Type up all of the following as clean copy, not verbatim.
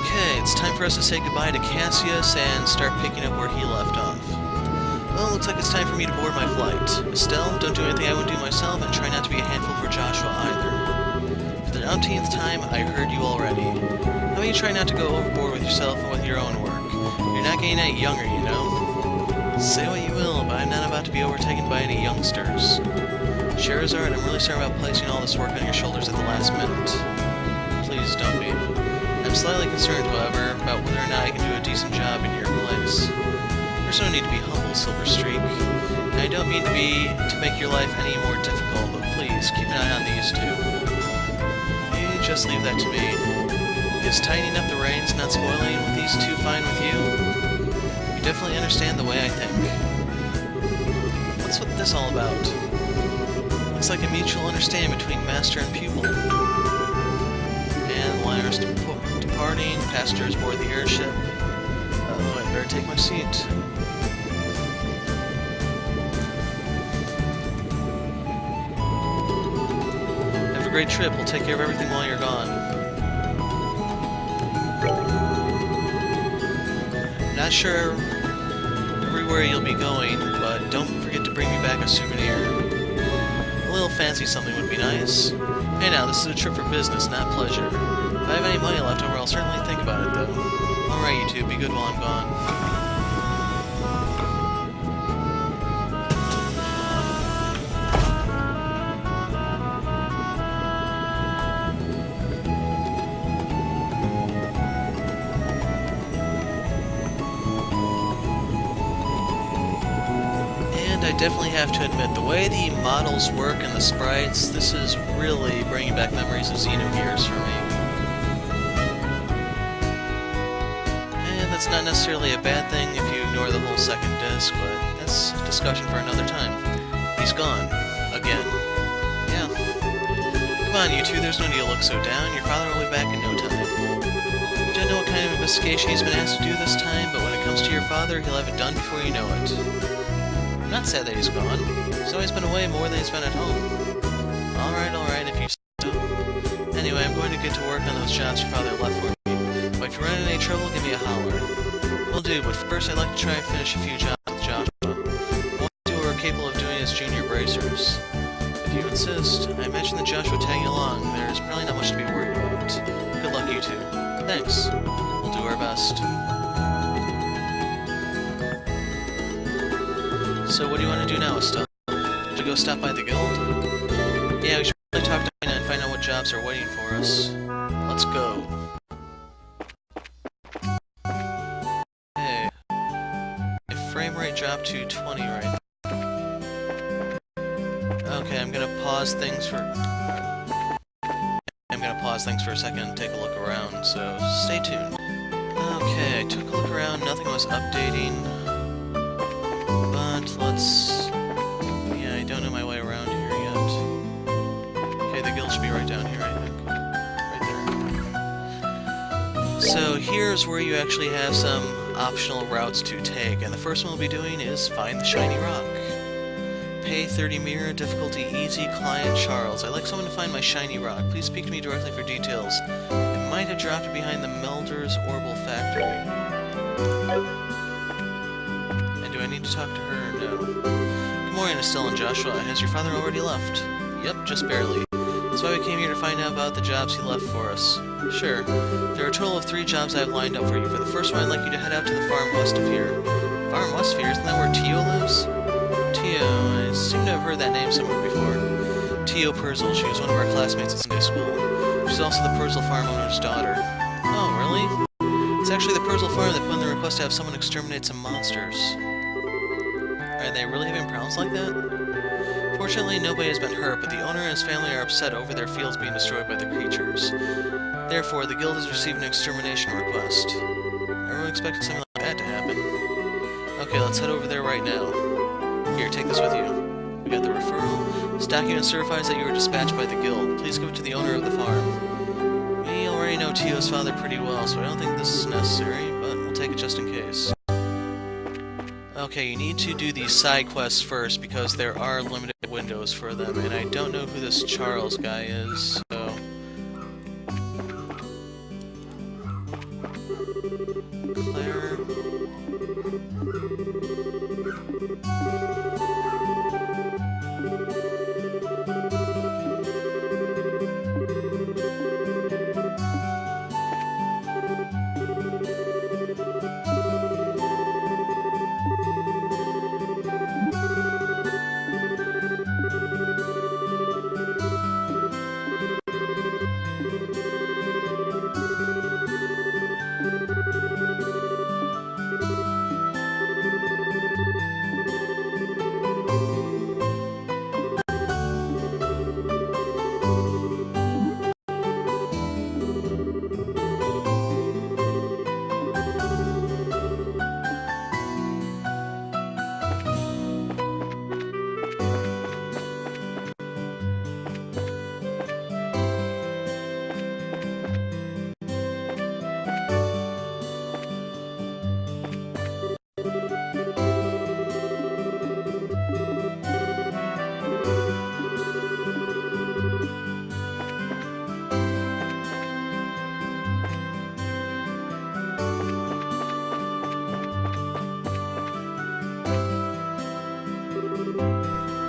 Okay, it's time for us to say goodbye to Cassius and start picking up where he left off. Well, looks like it's time for me to board my flight. Estelle, don't do anything I wouldn't do myself, and try not to be a handful for Joshua either. For the umpteenth time, I heard you already. How about you try not to go overboard with yourself and with your own work? You're not getting any younger, you know. Say what you will, but I'm not about to be overtaken by any youngsters. Sherazard, I'm really sorry about placing all this work on your shoulders at the last minute. Please don't be. I'm slightly concerned, however, about whether or not I can do a decent job in your place. There's no need to be humble, Silver Streak. And I don't mean to make your life any more difficult, but please, keep an eye on these two. You just leave that to me. Is tightening up the reins not spoiling with these two fine with you? You definitely understand the way I think. What's with this all about? Looks like a mutual understanding between master and pupil. And liners departing, passengers board the airship. Oh, I better take my seat. Have a great trip. We'll take care of everything while you're gone. Not sure everywhere you'll be going, but don't forget to bring me back a souvenir. A little fancy something would be nice. Hey now, this is a trip for business, not pleasure. If I have any money left over, I'll certainly think about it, though. Alright, you two, be good while I'm gone. I definitely have to admit, the way the models work and the sprites, this is really bringing back memories of Xenogears for me. And that's not necessarily a bad thing if you ignore the whole second disc, but that's a discussion for another time. He's gone. Again. Yeah. Come on, you two, there's no need to look so down. Your father will be back in no time. I don't know what kind of investigation he's been asked to do this time, but when it comes to your father, he'll have it done before you know it. I'm not sad that he's gone. He's always been away more than he's been at home. Alright, if you so. Anyway, I'm going to get to work on those jobs your father left for me. But if you run into any trouble, give me a holler. Will do, but first I'd like to try and finish a few jobs with Joshua. One or two are capable of doing as junior bracers. If you insist, I imagine that Joshua tagging along, there's probably not much to be worried about. Good luck, you two. Thanks. We'll do our best. So what do you want to do now, Estelle? To go stop by the guild? Yeah, we should probably talk to Ina and find out what jobs are waiting for us. Let's go. Hey. Frame rate dropped to 20 right now. Okay, I'm gonna pause things for a second and take a look around, so stay tuned. Okay, I took a look around, nothing was updating. Yeah, I don't know my way around here yet. Okay, the guild should be right down here, I think. Right there. So here's where you actually have some optional routes to take, and the first one we'll be doing is find the shiny rock. Pay 30 mirror, difficulty easy, client Charles. I'd like someone to find my shiny rock. Please speak to me directly for details. It might have dropped it behind the Melder's Orbital Factory. Do I need to talk to her? No. Good morning, Estelle and Joshua. Has your father already left? Yep, just barely. That's why we came here to find out about the jobs he left for us. Sure. There are a total of 3 jobs I have lined up for you. For the first one, I'd like you to head out to the farm west of here. Farm west of here? Isn't that where Tio lives? Tio, I seem to have heard that name somewhere before. Tio Purzel. She was one of our classmates at Sunday school. She's also the Purzel farm owner's daughter. Oh, really? It's actually the Purzel farm that put in the request to have someone exterminate some monsters. Are they really having problems like that? Fortunately, nobody has been hurt, but the owner and his family are upset over their fields being destroyed by the creatures. Therefore, the guild has received an extermination request. Everyone expected something like that to happen. Okay, let's head over there right now. Here, take this with you. We got the referral. This document certifies that you were dispatched by the guild. Please give it to the owner of the farm. We already know Tio's father pretty well, so I don't think this is necessary, but we'll take it just in case. Okay, you need to do these side quests first because there are limited windows for them, and I don't know who this Charles guy is, so... Claire.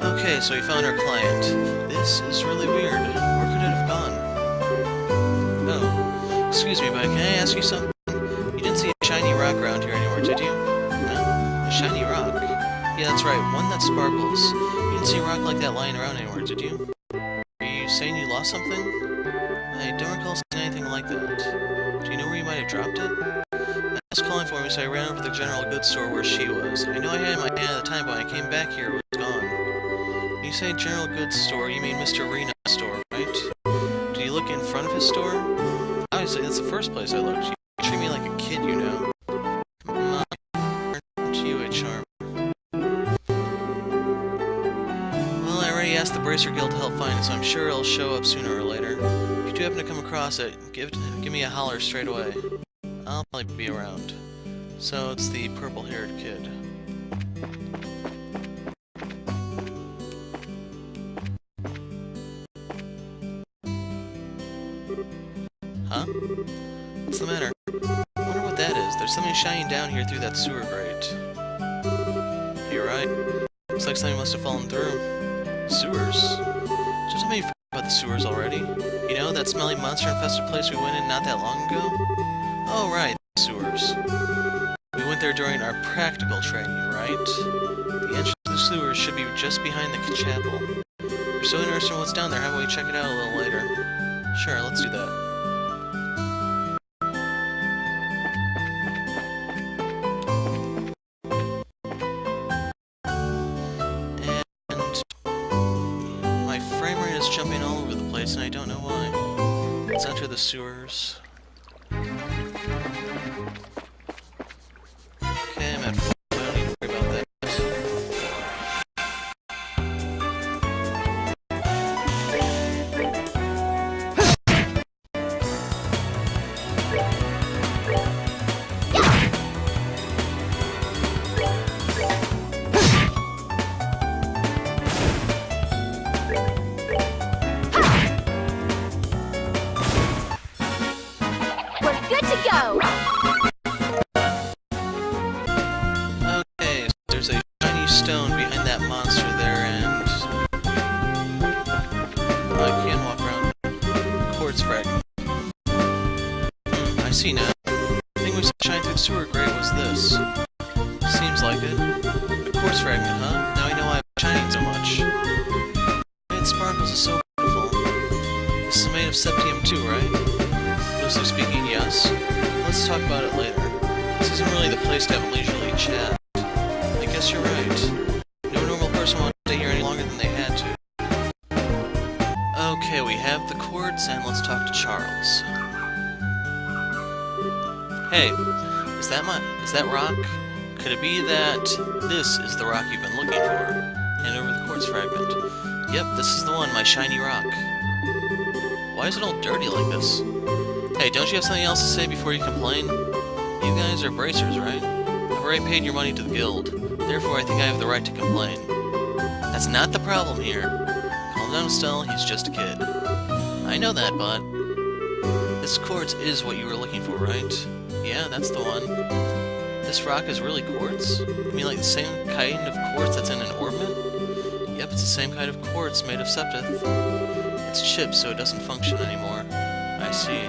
Okay, so we found our client. This is really weird. Where could it have gone? Oh, excuse me, but can I ask you something? You didn't see a shiny rock around here anywhere, did you? No? A shiny rock? Yeah, that's right, one that sparkles. You didn't see a rock like that lying around anywhere, did you? Are you saying you lost something? I don't recall seeing anything like that. Do you know where you might have dropped it? I was calling for me, so I ran over to the general goods store where she was. I know I had it in my hand at the time, but when I came back here, it was gone. When you say general goods store, you mean Mr. Reno's store, right? Did you look in front of his store? Obviously, that's the first place I looked. You treat me like a kid, you know. Aren't you a charm? Well, I already asked the Bracer Guild to help find it, so I'm sure it'll show up sooner or later. If you do happen to come across it, give me a holler straight away. I'll probably be around. So it's the purple-haired kid. Huh? What's the matter? I wonder what that is. There's something shining down here through that sewer grate. You're right. Looks like something must have fallen through. Sewers? Just tell me you forgot about the sewers already. You know, that smelly monster-infested place we went in not that long ago? Oh, right, the sewers. We went there during our practical training, right? The entrance to the sewers should be just behind the chapel. We're so interested in what's down there, how about we check it out a little later? Sure, let's do that. Jumping all over the place, and I don't know why. Let's enter the sewers. Okay, I'm at full. I don't need to worry about that. Okay, so there's a shiny stone behind that monster there, and I can't walk around. Quartz fragment. I see now. The thing we saw shine through the sewer grate was this. Seems like it. A quartz fragment, huh? Now I know why it's shining so much. It sparkles is so beautiful. This is made of septium too, right? Loosely speaking, yes. Let's talk about it later. This isn't really the place to have a leisurely chat. I guess you're right. No normal person won't stay here any longer than they had to. Okay, we have the quartz, and let's talk to Charles. Hey, is that rock? Could it be that this is the rock you've been looking for? Hand over the quartz fragment. Yep, this is the one, my shiny rock. Why is it all dirty like this? Hey, don't you have something else to say before you complain? You guys are bracers, right? I've already paid your money to the guild. Therefore, I think I have the right to complain. That's not the problem here. Calm down, Estelle, he's just a kid. I know that, but... This quartz is what you were looking for, right? Yeah, that's the one. This rock is really quartz? You mean like the same kind of quartz that's in an orbit? Yep, it's the same kind of quartz made of septith. It's chipped so it doesn't function anymore. I see.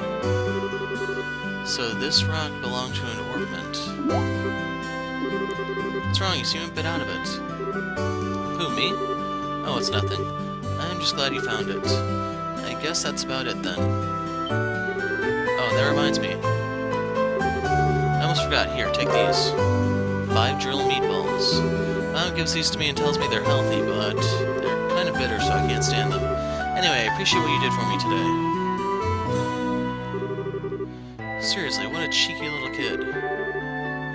So this rock belonged to an orbit. What's wrong? You seem a bit out of it. Who, me? Oh, it's nothing. I'm just glad you found it. I guess that's about it then. Oh, that reminds me. I almost forgot. Here, take these. 5 drill meatballs. Mom gives these to me and tells me they're healthy, but they're kind of bitter, so I can't stand them. Anyway, I appreciate what you did for me today. Seriously, what a cheeky little kid.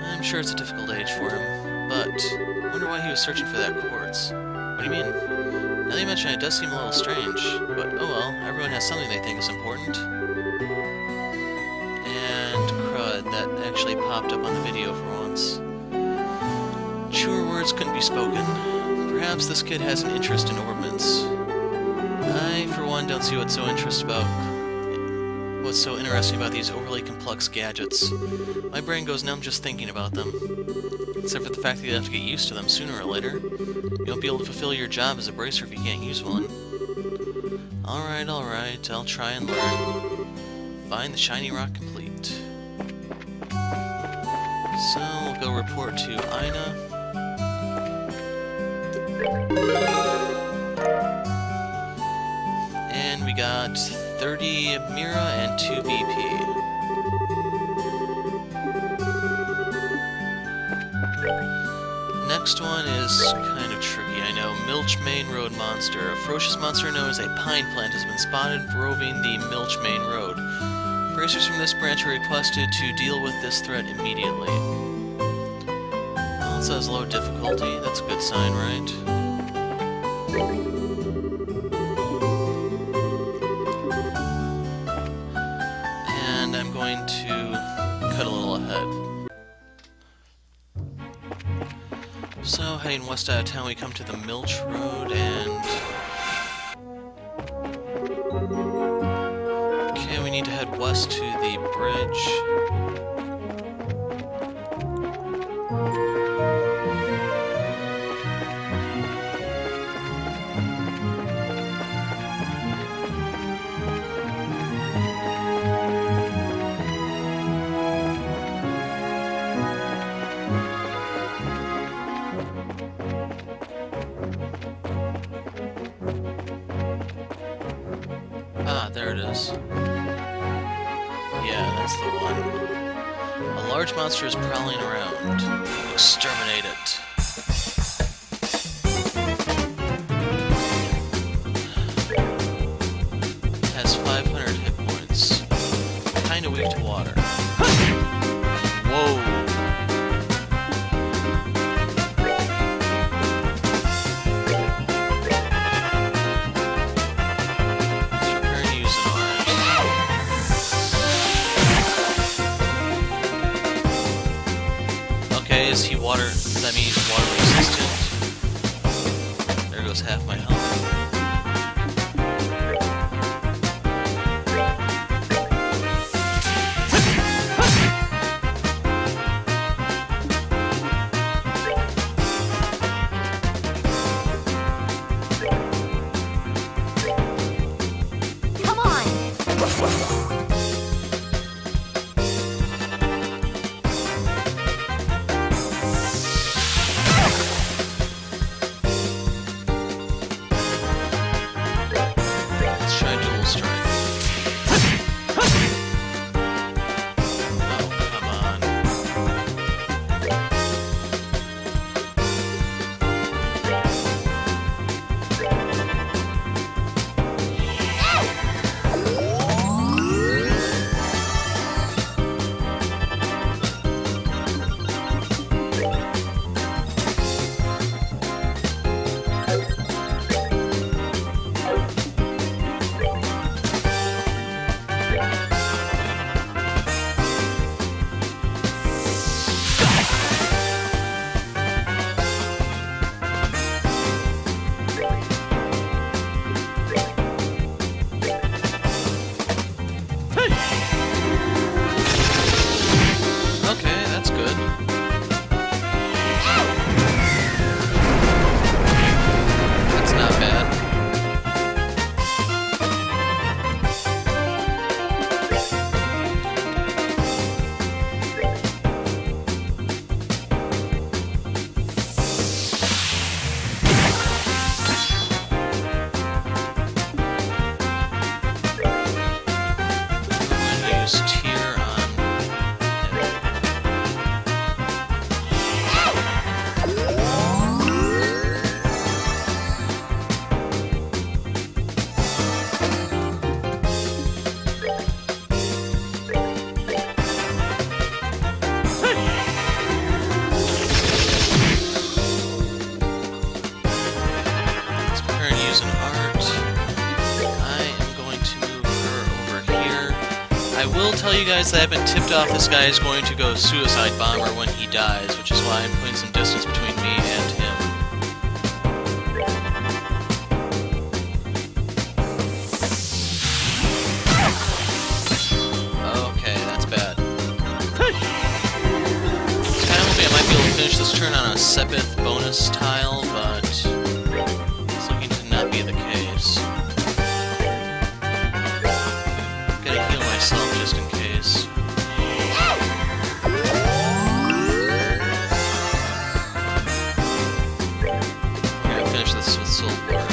I'm sure it's a difficult age for him, but I wonder why he was searching for that quartz. What do you mean? Now that you mention it, it does seem a little strange, but oh well, everyone has something they think is important. And crud, that actually popped up on the video for once. Truer words couldn't be spoken. Perhaps this kid has an interest in orbits. I, for one, don't see what's so interesting about these overly complex gadgets. My brain goes numb just thinking about them. Except for the fact that you have to get used to them sooner or later. You won't be able to fulfill your job as a bracer if you can't use one. Alright, I'll try and learn. Find the shiny rock complete. So, we'll go report to Ina. And we got 30 Mira and 2 BP. Next one is kind of tricky, I know. Milch Main Road Monster. A ferocious monster known as a pine plant has been spotted roving the Milch Main Road. Bracers from this branch are requested to deal with this threat immediately. Well, it says low difficulty. That's a good sign, right? And I'm going to cut a little ahead. So, heading west out of town, we come to the Milch Road, and... okay, we need to head west to the bridge. Ah, there it is. Yeah, that's the one. A large monster is prowling around. Exterminate it. It has 500 hit points. Kinda weak to water. Whoa! Is he water? Does that mean he's water resistant? There goes half my health. Come on! will tell you guys that I've been tipped off this guy is going to go suicide bomber when he dies, which is why I'm putting some distance between me and him. Okay, that's bad. It's kind of hoping I might be able to finish this turn on a Sepith bonus tile, but it's looking to not be the case. Gotta heal myself just in case. We're gonna finish this with Soul Blur.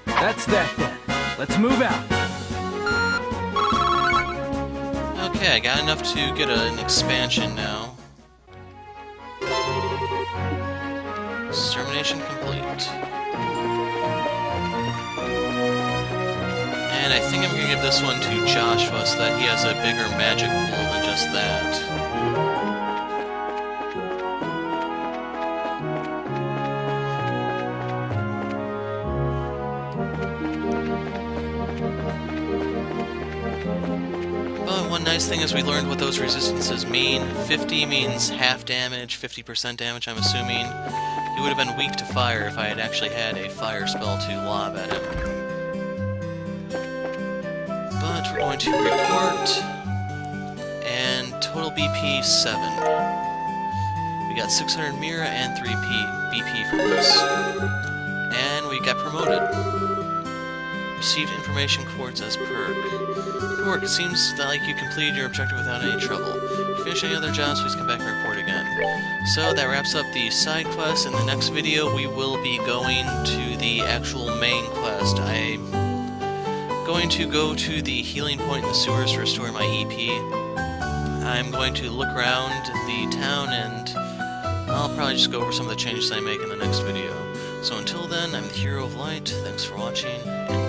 That's that then. Let's move out. Okay, I got enough to get an expansion now. Extermination complete. And I think I'm going to give this one to Joshua so that he has a bigger magic pool than just that. One nice thing is we learned what those resistances mean. 50 means half damage, 50% damage, I'm assuming. He would have been weak to fire if I had actually had a fire spell to lob at him. But we're going to report, and total BP 7. We got 600 Mira and 3 BP from this. And we got promoted. Received information quartz as perk. Good work. It seems like you completed your objective without any trouble. If you finish any other jobs, please come back and report again. So that wraps up the side quest. In the next video, we will be going to the actual main quest. I'm going to go to the healing point in the sewers to restore my EP. I'm going to look around the town, and I'll probably just go over some of the changes I make in the next video. So until then, I'm the Hero of Light. Thanks for watching, and